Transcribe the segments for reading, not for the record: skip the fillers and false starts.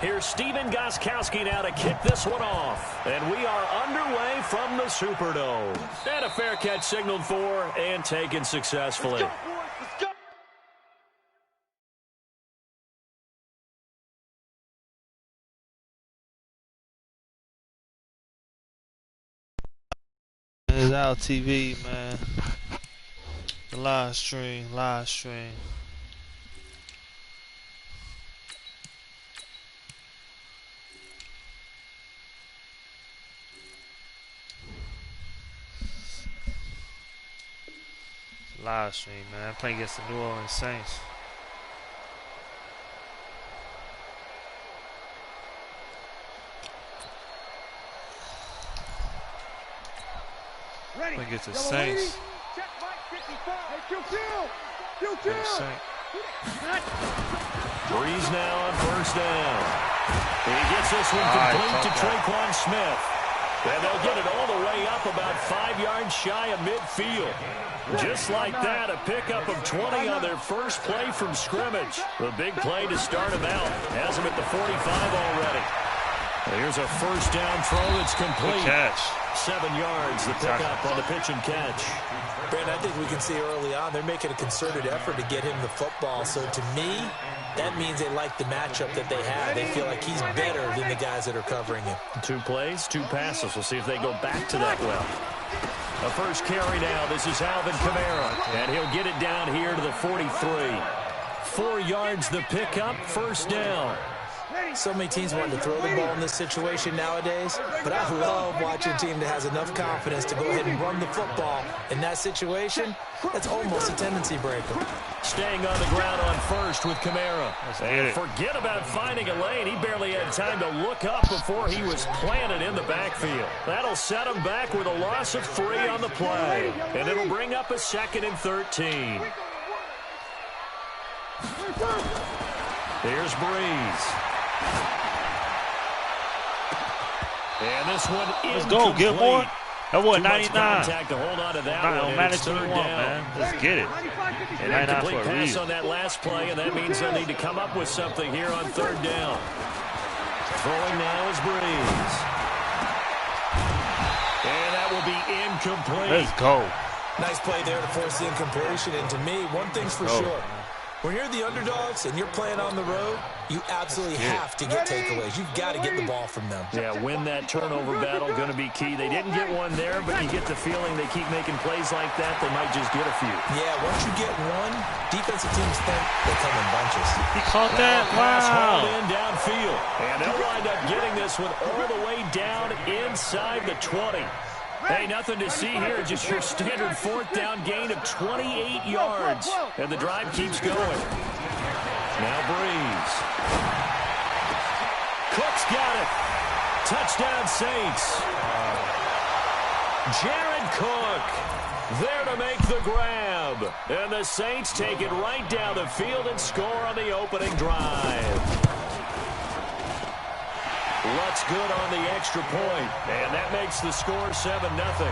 Here's Steven Gostkowski now to kick this one off. And we are underway from the Superdome. And a fair catch signaled for and taken successfully. Let's go, boys. Let's go. It's our TV, man. The live stream. Live stream, man. I'm playing against the New Orleans Saints. Ready. Playing against the Yellow Saints. lady. Check Mike 55. Hey, Q. Breeze now on first down. He gets this one complete to Traquan Smith. And they'll get it all the way up about 5 yards shy of midfield. Just like that, a pickup of 20 on their first play from scrimmage. A big play to start him out. Has him at the 45 already. Here's a first down throw that's complete. Good catch. 7 yards, the pickup on the pitch and catch. Brandon, I think we can see early on they're making a concerted effort to get him the football. So to me, that means they like the matchup that they have. They feel like he's better than the guys that are covering him. 2 plays, 2 passes. We'll see if they go back to that well. A first carry now. This is Alvin Kamara. And he'll get it down here to the 43. 4 yards the pickup, first down. So many teams want to throw the ball in this situation nowadays, but I love watching a team that has enough confidence to go ahead and run the football. In that situation, that's almost a tendency breaker. Staying on the ground on first with Kamara. And forget about finding a lane. He barely had time to look up before he was planted in the backfield. That'll set him back with a loss of 3 on the play. And it'll bring up a 2nd and 13. Here's Breeze. And this one is Let's go, Gilmore. That was 99. Contact to hold on to that one. Manage what you want, man. Let's get it. And a complete pass on that last play, and that means they'll need to come up with something here on 3rd down. Throwing now is Breeze. And that will be incomplete. Let's go. Nice play there to force the incompletion. And to me, one thing's for sure. When you're the underdogs and you're playing on the road, you absolutely have to get takeaways. You've got to get the ball from them. Yeah, win that turnover battle, going to be key. They didn't get one there, but you get the feeling they keep making plays like that, they might just get a few. Yeah, once you get one, defensive teams think they come in bunches. He caught that. Pass Wow. hauled in downfield. And they'll wind up getting this one all the way down inside the 20. Hey, nothing to see here. Just your standard 4th down gain of 28 yards. And the drive keeps going. Now Breeze. Cook's got it. Touchdown Saints. Jared Cook there to make the grab. And the Saints take it right down the field and score on the opening drive. Lutz good on the extra point, and that makes the score 7-0.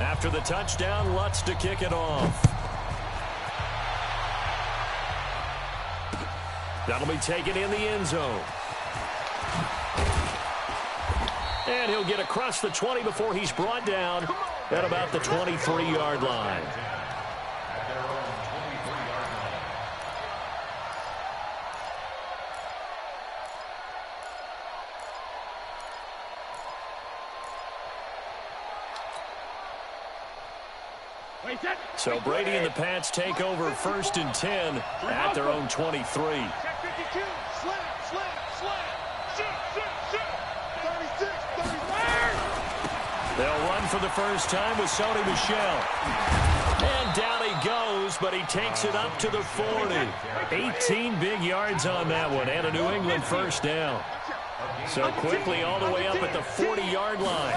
After the touchdown, Lutz to kick it off. That'll be taken in the end zone. And he'll get across the 20 before he's brought down at about the 23-yard line. So Brady and the Pats take over 1st and 10 at their own 23. They'll run for the first time with Sony Michel. And down he goes, but he takes it up to the 40. 18 big yards on that one, and a New England first down. So quickly all the way up at the 40-yard line.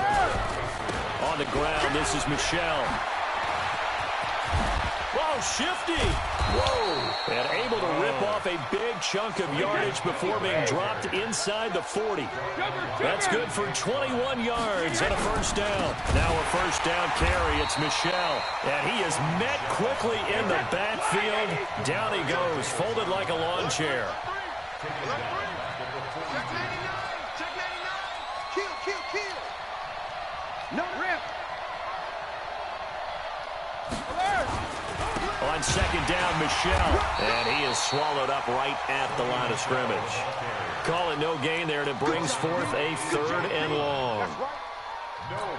On the ground, this is Michel. Well, little shifty. Whoa. And able to rip off a big chunk of yardage before being dropped inside the 40. That's good for 21 yards and a first down. Now a first down carry. It's Michel. And he is met quickly in the backfield. Down he goes, folded like a lawn chair. No rip. On second down, Michel. And he is swallowed up right at the line of scrimmage. Call it no gain there, and it brings forth a 3rd and long.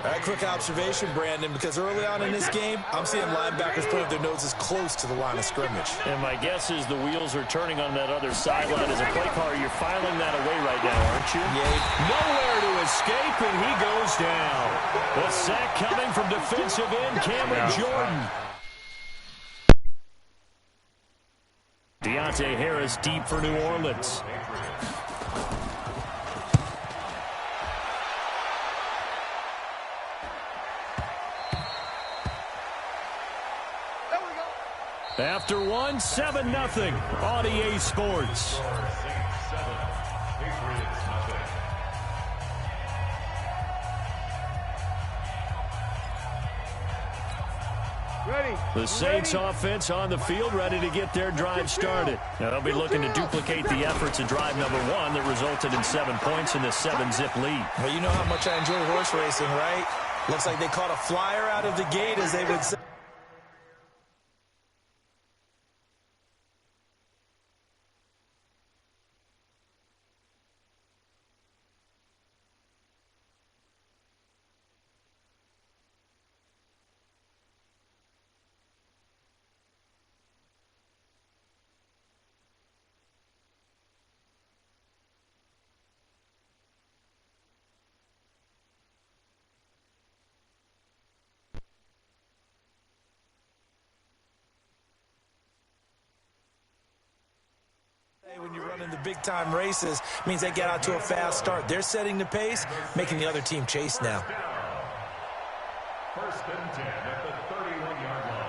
A quick observation, Brandon, because early on in this game, I'm seeing linebackers putting their noses close to the line of scrimmage. And my guess is the wheels are turning on that other sideline. As a play caller, you're filing that away right now, aren't you? Yeah. Nowhere to escape, and he goes down. The sack coming from defensive end Cameron Jordan. Deontay Harris deep for New Orleans. After one, 7-0 on EA Sports. Ready. The Saints offense on the field, ready to get their drive started. Now they'll be looking to duplicate the efforts of drive number 1 that resulted in 7 points in the 7-zip lead. Well, you know how much I enjoy horse racing, right? Looks like they caught a flyer out of the gate, as they would say. When you're running the big-time races, means they get out to a fast start. They're setting the pace, making the other team chase now. 1st and 10 at the 31-yard line.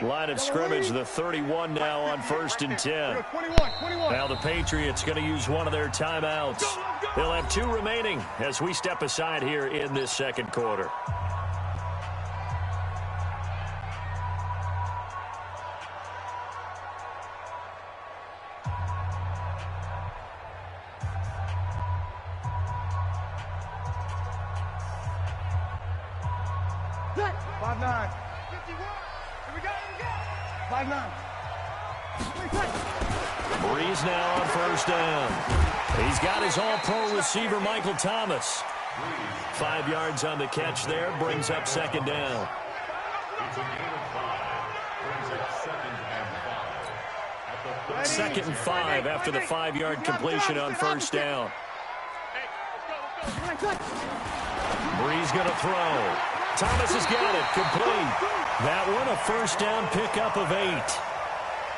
Line of scrimmage, the 31 now on 1st and 10. 21. Now the Patriots going to use one of their timeouts. They'll have 2 remaining as we step aside here in this 2nd quarter. Breeze now on 1st down. He's got his all-pro receiver, Michael Thomas. 5 yards on the catch there, brings up 2nd down. It's a gain of 5. Brings up 2nd and 5. 2nd and 5 after the 5-yard completion on 1st down. Breeze going to throw. Thomas has got it, complete. That one a 1st down pickup of 8.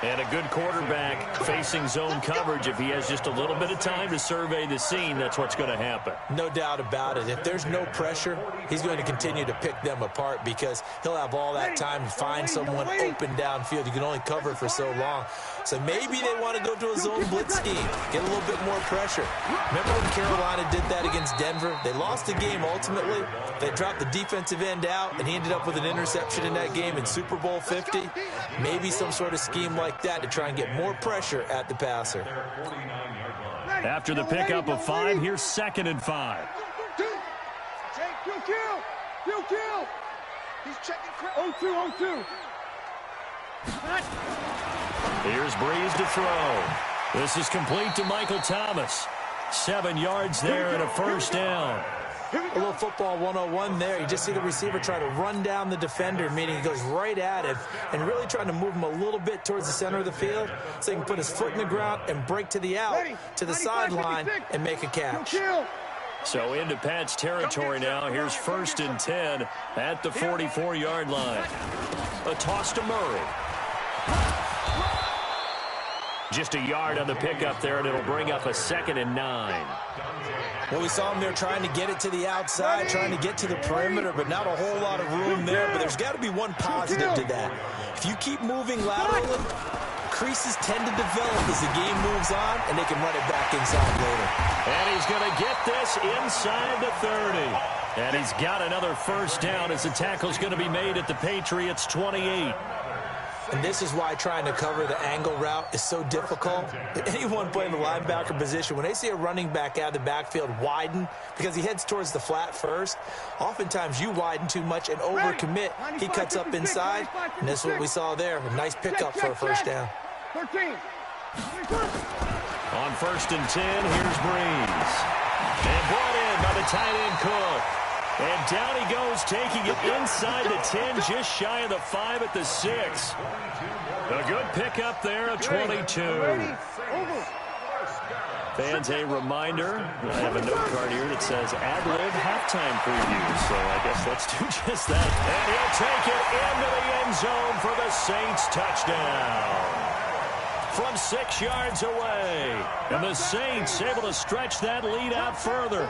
And a good quarterback facing zone coverage. If he has just a little bit of time to survey the scene, that's what's going to happen. No doubt about it. If there's no pressure, he's going to continue to pick them apart because he'll have all that time to find someone open downfield. You can only cover for so long. So maybe they want to go to a zone blitz scheme, get a little bit more pressure. Remember when Carolina did that against Denver? They lost the game ultimately. They dropped the defensive end out, and he ended up with an interception in that game in Super Bowl 50. Maybe some sort of scheme like that to try and get more pressure at the passer. After the pickup of 5, here's 2nd and 5. Kill. He's checking. 0-2. Here's Breeze to throw. This is complete to Michael Thomas. 7 yards there and a 1st down. A little football 101 there. You just see the receiver try to run down the defender, meaning he goes right at him and really trying to move him a little bit towards the center of the field so he can put his foot in the ground and break to the out, to the sideline, and make a catch. So into Pat's territory now. Here's 1st and 10 at the 44-yard line. A toss to Murray. Just a yard on the pickup there, and it'll bring up a 2nd and 9. Well, we saw him there trying to get it to the outside, trying to get to the perimeter, but not a whole lot of room there. But there's got to be one positive to that. If you keep moving laterally, creases tend to develop as the game moves on, and they can run it back inside later. And he's going to get this inside the 30. And he's got another first down as the tackle's going to be made at the Patriots' 28. And this is why trying to cover the angle route is so difficult. Anyone playing the linebacker position, when they see a running back out of the backfield widen because he heads towards the flat first, oftentimes you widen too much and overcommit. He cuts up inside, and that's what we saw there. A nice pickup for a first down. 13. On 1st and 10, here's Breeze. And brought in by the tight end Cook. And down he goes, taking it inside the 10, just shy of the 5 at the 6. A good pickup there, a 22. Fans, a reminder, I have a note card here that says ad-lib halftime preview, so I guess let's do just that. And he'll take it into the end zone for the Saints touchdown. From 6 yards away. And the Saints able to stretch that lead out further.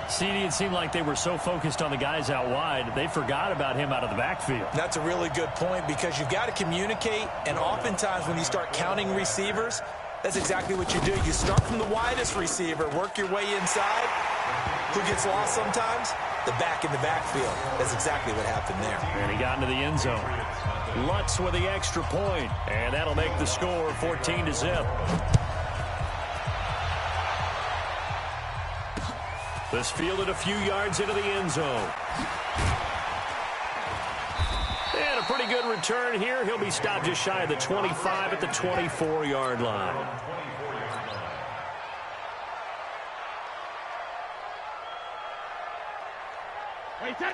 CD, it seemed like they were so focused on the guys out wide, they forgot about him out of the backfield. That's a really good point because you've got to communicate, and oftentimes when you start counting receivers, that's exactly what you do. You start from the widest receiver, work your way inside. Who gets lost sometimes? The back in the backfield. That's exactly what happened there. And he got into the end zone. Lutz with the extra point, and that'll make the score 14-0. This fielded a few yards into the end zone. And a pretty good return here. He'll be stopped just shy of the 25 at the 24-yard line.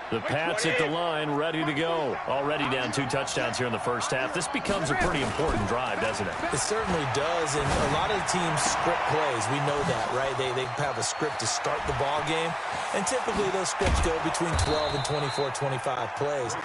The Pats at the line, ready to go. Already down 2 touchdowns here in the first half. This becomes a pretty important drive, doesn't it? It certainly does, and a lot of teams script plays. We know that, right? They have a script to start the ball game, and typically those scripts go between 12 and 24, 25 plays.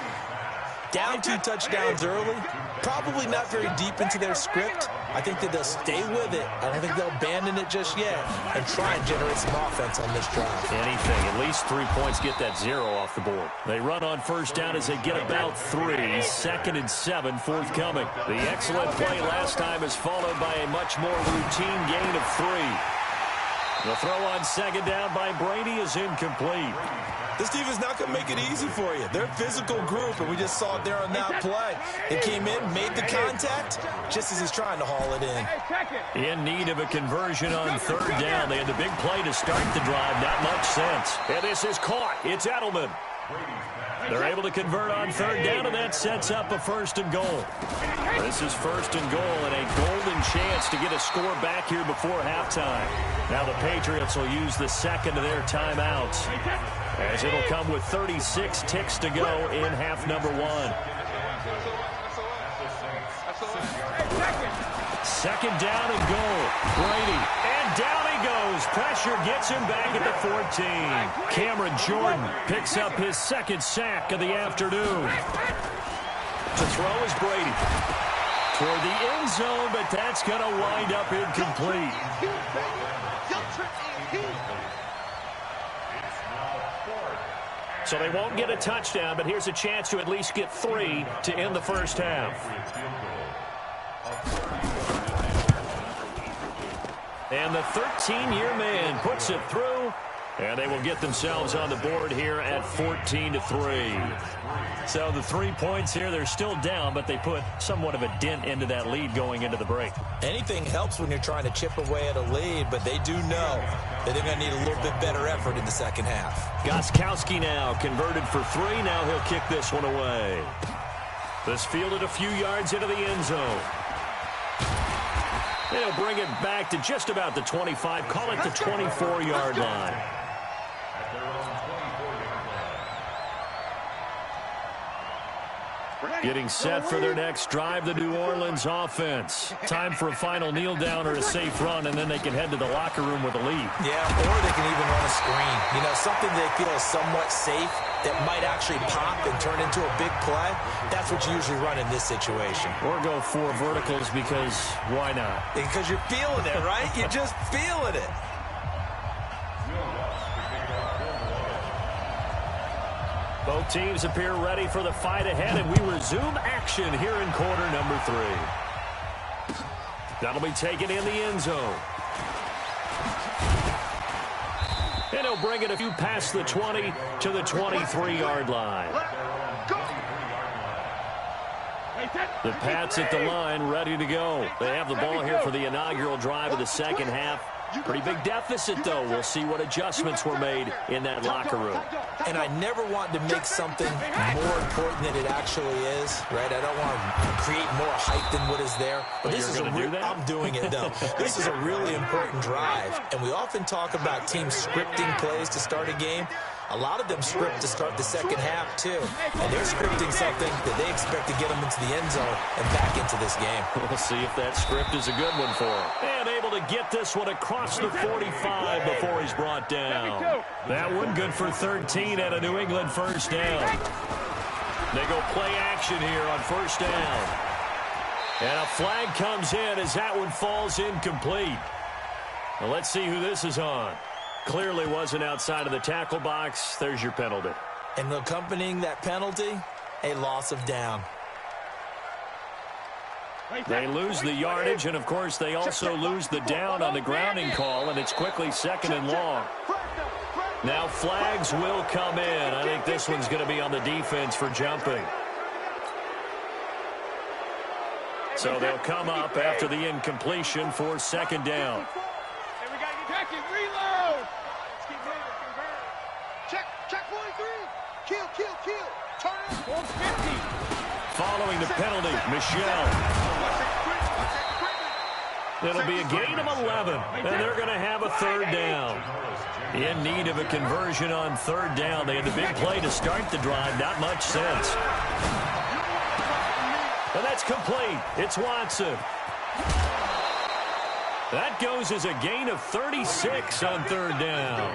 Down 2 touchdowns early, probably not very deep into their script. I think that they'll stay with it. I don't think they'll abandon it just yet and try and generate some offense on this drive. Anything. At least 3 points, get that 0 off the board. They run on first down as they get about 3. 2nd and 7 forthcoming. The excellent play last time is followed by a much more routine gain of 3. The throw on 2nd down by Brady is incomplete. This team is not going to make it easy for you. They're a physical group, and we just saw it there on that play. They came in, made the contact, just as he's trying to haul it in. In need of a conversion on 3rd down. They had the big play to start the drive. Not much sense. And this is caught. It's Edelman. They're able to convert on 3rd down, and that sets up a 1st and goal. This is 1st and goal, and a golden chance to get a score back here before halftime. Now the Patriots will use the 2nd of their timeouts, as it'll come with 36 ticks to go in half number 1. 2nd down and goal. Brady, and down he goes. Pressure gets him back at the 14. Cameron Jordan picks up his 2nd sack of the afternoon. To throw is Brady. Toward the end zone, but that's going to wind up incomplete. So they won't get a touchdown, but here's a chance to at least get 3 to end the first half. And the 13-year man puts it through, and they will get themselves on the board here at 14-3. So the 3 points here, they're still down, but they put somewhat of a dent into that lead going into the break. Anything helps when you're trying to chip away at a lead, but they do know that they're going to need a little bit better effort in the second half. Gostkowski now converted for 3. Now he'll kick this one away. This fielded a few yards into the end zone. They'll bring it back to just about the 25. Call it the 24-yard line. Getting set for their next drive, the New Orleans offense. Time for a final kneel down or a safe run, and then they can head to the locker room with a lead. Yeah, or they can even run a screen. You know, something they feel is somewhat safe that might actually pop and turn into a big play. That's what you usually run in this situation. Or go 4 verticals because why not? Because you're feeling it, right? You're just feeling it. Both teams appear ready for the fight ahead, and we resume action here in quarter number 3. That'll be taken in the end zone. And he'll bring it a few past the 20 to the 23-yard line. The Pats at the line, ready to go. They have the ball here for the inaugural drive of the second half. Pretty big deficit, though. We'll see what adjustments were made in that locker room. And I never want to make something more important than it actually is, right? I don't want to create more hype than what is there. But this is I'm doing it, though. This is a really important drive. And we often talk about teams scripting plays to start a game. A lot of them script to start the second half, too. And they're scripting something that they expect to get them into the end zone and back into this game. We'll see if that script is a good one for him. And able to get this one across the 45 before he's brought down. That one good for 13 at a New England first down. They go play action here on first down. And a flag comes in as that one falls incomplete. Well, let's see who this is on. Clearly wasn't outside of the tackle box. There's your penalty. And accompanying that penalty, a loss of down. They lose the yardage, and, of course, they also lose the down on the grounding call, and it's quickly 2nd and long. Now flags will come in. I think this one's going to be on the defense for jumping. So they'll come up after the incompletion for 2nd down. Reload. Check 43. Kill. Turn it. 150. Following the penalty, Michelle. It'll be a gain of 11, and they're going to have a 3rd down. In need of a conversion on 3rd down. They had the big play to start the drive. Not much sense. And that's complete. It's Watson. That goes as a gain of 36 on 3rd down.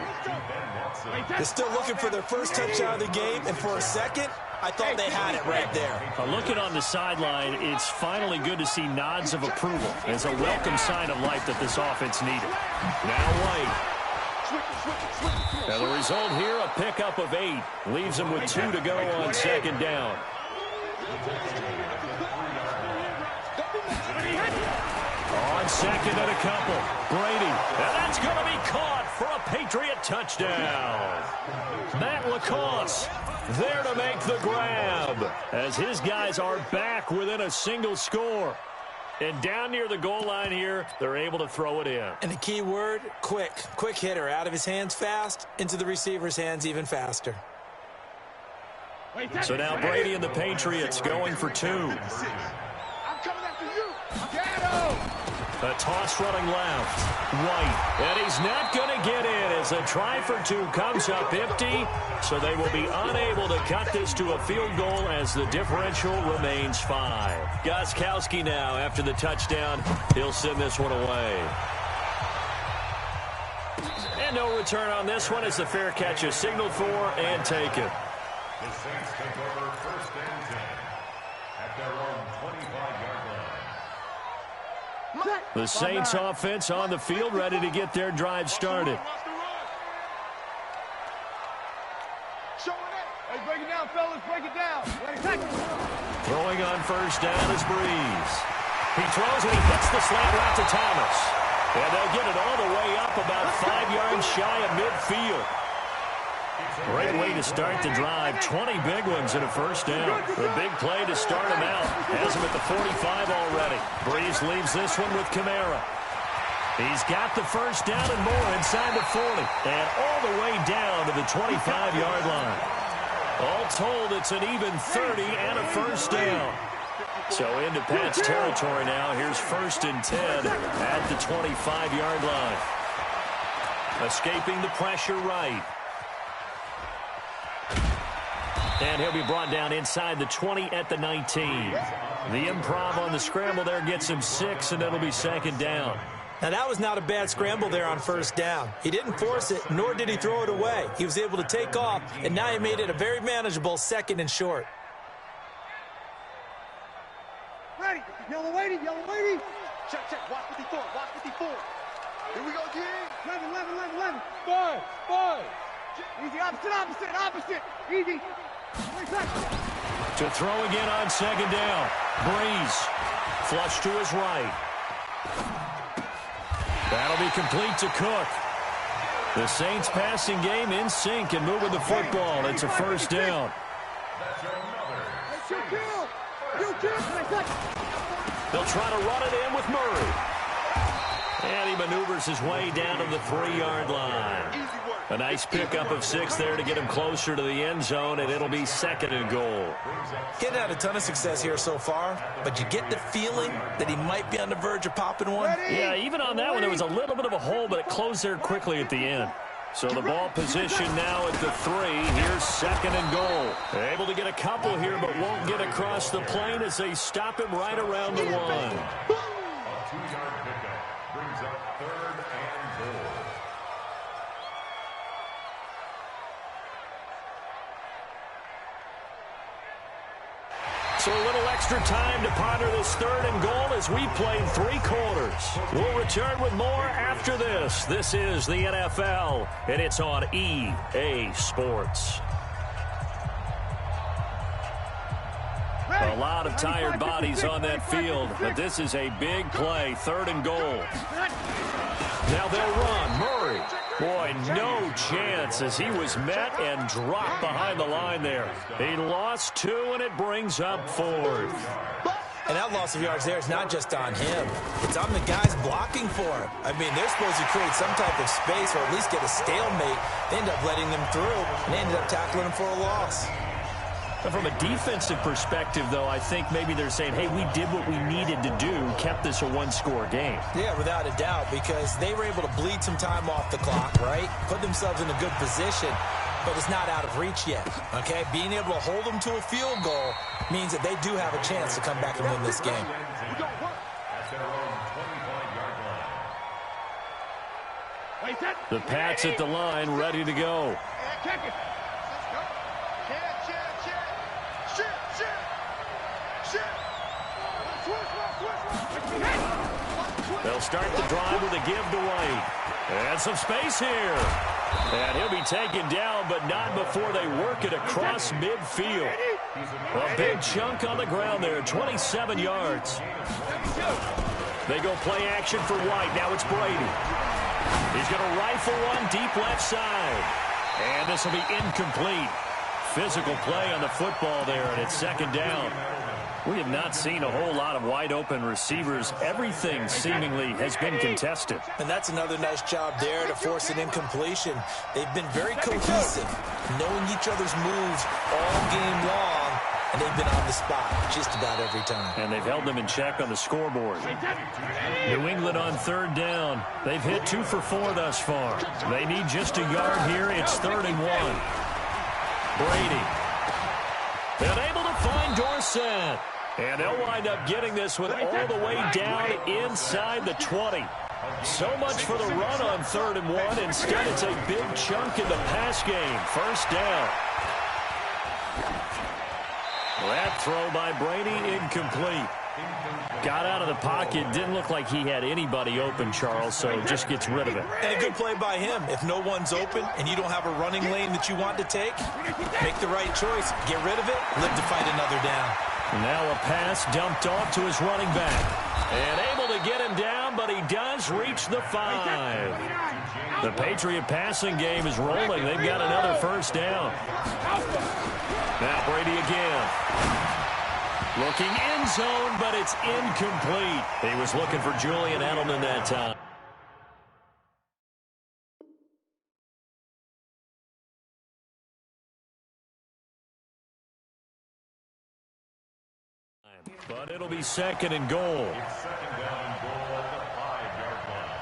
They're still looking for their first touchdown of the game, and for a second, I thought they had it right there. Looking on the sideline, it's finally good to see nods of approval. It's a welcome sign of life that this offense needed. Now White. Now the result here, a pickup of 8. Leaves them with 2 to go on 2nd down. On 2nd and a couple. Brady. And that's going to be caught for a Patriot touchdown. Matt Lacoste there to make the grab as his guys are back within a single score. And down near the goal line here, they're able to throw it in. And the key word, quick. Quick hitter. Out of his hands fast, into the receiver's hands even faster. So now Brady and the Patriots going for 2. I'm coming after you. A toss running left. White. And he's not going to get in as a try for 2 comes up empty. So they will be unable to cut this to a field goal as the differential remains 5. Gostkowski now after the touchdown. He'll send this one away. And no return on this one as the fair catch is signaled for and taken. The Saints take over 1st and 10 at their own 25-yard line. The Saints offense on the field, ready to get their drive started. Hey, break it down, fellas. Break it down. Throwing on first down is Breeze. He throws and he hits the slant route to Thomas. And they'll get it all the way up about 5 yards shy of midfield. Great way to start the drive. 20 big ones in a first down. A big play to start him out. Has him at the 45 already. Breeze leaves this one with Kamara. He's got the first down and more inside the 40. And all the way down to the 25-yard line. All told, it's an even 30 and a first down. So into Pat's territory now. Here's 1st and 10 at the 25-yard line. Escaping the pressure right. And he'll be brought down inside the 20 at the 19. The improv on the scramble there gets him 6, and it'll be second down. Now, that was not a bad scramble there on first down. He didn't force it, nor did he throw it away. He was able to take off, and now he made it a very manageable 2nd and short. Ready. Yellow lady, yellow lady. Check. Watch 54, watch 54. Here we go, G. 11. 5. Easy, opposite. Easy. To throw again on second down. Breeze. Flush to his right. That'll be complete to Cook. The Saints passing game in sync and moving the football. It's a first down. They'll try to run it in with Murray. And he maneuvers his way down to the 3-yard line. A nice pickup of 6 there to get him closer to the end zone, and it'll be 2nd and goal. He hadn't had a ton of success here so far, but you get the feeling that he might be on the verge of popping one. Yeah, even on that one, there was a little bit of a hole, but it closed there quickly at the end. So the ball position now at the 3. Here's 2nd and goal. Able to get a couple here, but won't get across the plane as they stop him right around the 1. A 2-yard pickup brings up 3rd and goal. So a little extra time to ponder this 3rd and goal as we played 3 quarters. We'll return with more after this. This is the NFL, and it's on EA Sports. A lot of tired bodies on that field, but this is a big play, 3rd and goal. Now they'll run. Murray. Boy, no chance as he was met and dropped behind the line there. He lost 2, and it brings up 4th. And that loss of yards there is not just on him. It's on the guys blocking for him. I mean, they're supposed to create some type of space or at least get a stalemate. They end up letting them through, and they ended up tackling him for a loss. From a defensive perspective, though, I think maybe they're saying, hey, we did what we needed to do, kept this a 1-score game. Yeah, without a doubt, because they were able to bleed some time off the clock, right? Put themselves in a good position, but it's not out of reach yet, okay? Being able to hold them to a field goal means that they do have a chance to come back and win this game. The Pats at the line, ready to go. They'll start the drive with a give to White. And some space here. And he'll be taken down, but not before they work it across midfield. A big chunk on the ground there, 27 yards. They go play action for White. Now it's Brady. He's going to rifle one deep left side. And this will be incomplete. Physical play on the football there, and it's 2nd down. We have not seen a whole lot of wide-open receivers. Everything seemingly has been contested. And that's another nice job there to force an incompletion. They've been very cohesive, knowing each other's moves all game long, and they've been on the spot just about every time. And they've held them in check on the scoreboard. New England on 3rd down. They've hit 2 for 4 thus far. They need just a yard here. It's 3rd and 1. Brady. And able to find Dorsett. And they'll wind up getting this one all the way down inside the 20. So much for the run on 3rd and 1. Instead, it's a big chunk in the pass game. First down. That throw by Brady incomplete. Got out of the pocket. Didn't look like he had anybody open, Charles, so just gets rid of it. And a good play by him. If no one's open and you don't have a running lane that you want to take, make the right choice. Get rid of it. Live to fight another down. Now a pass dumped off to his running back. And able to get him down, but he does reach the 5. The Patriot passing game is rolling. They've got another first down. Now Brady again. Looking end zone, but it's incomplete. He was looking for Julian Edelman that time. But it'll be 2nd and goal. It's 2nd down and goal at the 5-yard line.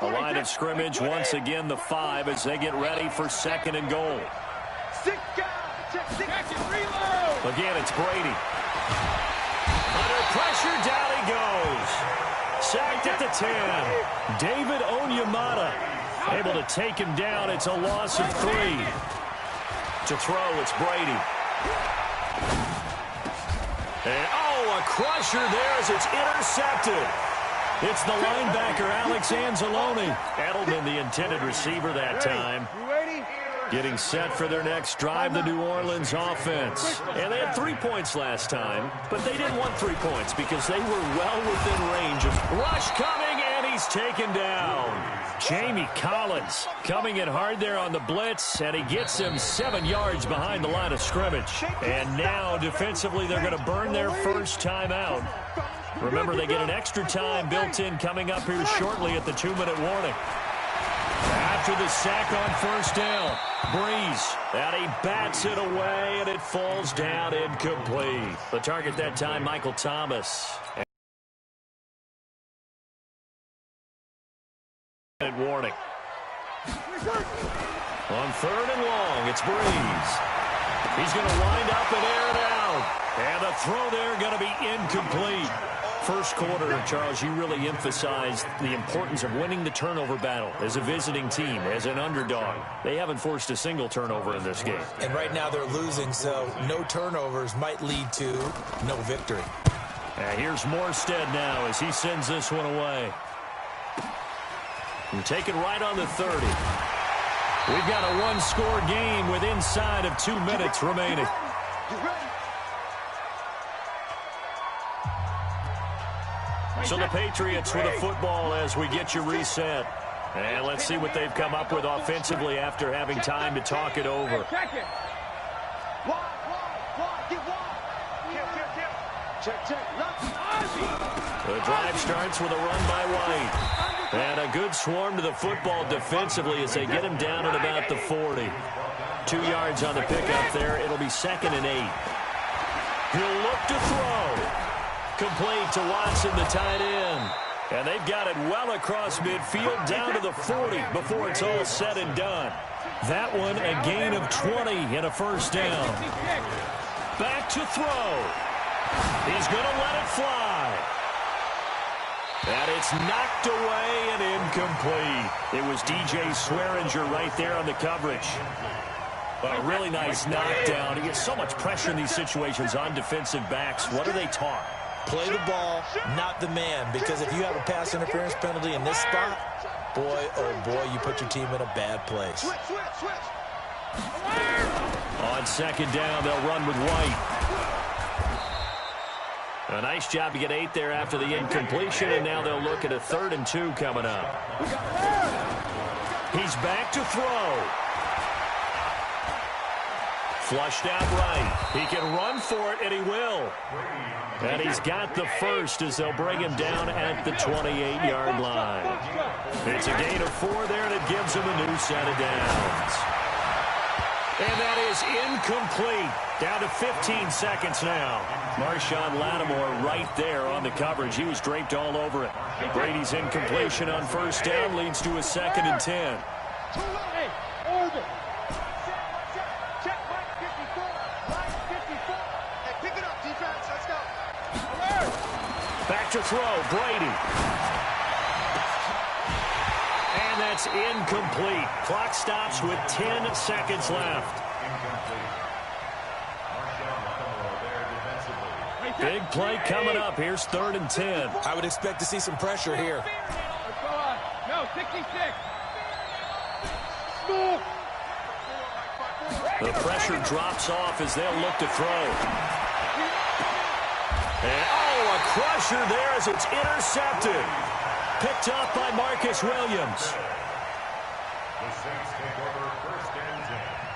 The line of scrimmage once again the 5 as they get ready for 2nd and goal. Again, it's Brady. Under pressure, down he goes. Sacked at the 10. David Onyemata able to take him down. It's a loss of 3. To throw, it's Brady. And, a crusher there as it's intercepted. It's the linebacker, Alex Anzalone. Edelman, the intended receiver that time. Getting set for their next drive, the New Orleans offense. And they had 3 points last time, but they didn't want 3 points because they were well within range of rush coming, and he's taken down. Jamie Collins coming in hard there on the blitz, and he gets him 7 yards behind the line of scrimmage. And now, defensively, they're going to burn their first time out. Remember, they get an extra time built in coming up here shortly at the 2-minute warning. After the sack on first down, Breeze, and he bats it away, and it falls down incomplete. The target that time, Michael Thomas. And warning. On 3rd and long, it's Breeze. He's going to wind up and air it out. And the throw there going to be incomplete. First quarter, Charles, you really emphasized the importance of winning the turnover battle as a visiting team, as an underdog. They haven't forced a single turnover in this game. And right now they're losing, so no turnovers might lead to no victory. And here's Morstead now as he sends this one away. And taken right on the 30. We've got a one-score game with inside of 2 minutes remaining. So the Patriots with a football as we get you reset. And let's see what they've come up with offensively after having time to talk it over. The drive starts with a run by White. And a good swarm to the football defensively as they get him down at about the 40. 2 yards on the pickup there. It'll be 2nd and 8. He'll look to throw. Complete to Watson, the tight end. And they've got it well across midfield down to the 40 before it's all said and done. That one a gain of 20 and a first down. Back to throw. He's going to let it fly. And it's knocked away and incomplete. It was DJ Swearinger right there on the coverage. A really nice knockdown. He gets so much pressure in these situations on defensive backs. What are they taught? Play the ball, not the man. Because if you have a pass interference penalty in this spot, boy, oh boy, you put your team in a bad place. On 2nd down, they'll run with White. A nice job to get 8 there after the incompletion, and now they'll look at a 3rd and 2 coming up. He's back to throw. Flushed out right. He can run for it, and he will. And he's got the first as they'll bring him down at the 28-yard line. It's a gain of 4 there, and it gives him a new set of downs. And that is incomplete. Down to 15 seconds now. Marshawn Lattimore right there on the coverage. He was draped all over it. Brady's incompletion on first down leads to a 2nd and 10. Back to throw, Brady. And that's incomplete. Clock stops with 10 seconds left. Big play coming up. Here's 3rd and 10. I would expect to see some pressure here. No, 66. The pressure drops off as they'll look to throw. And, a crusher there as it's intercepted. Picked up by Marcus Williams. The Saints take over 1st and 10.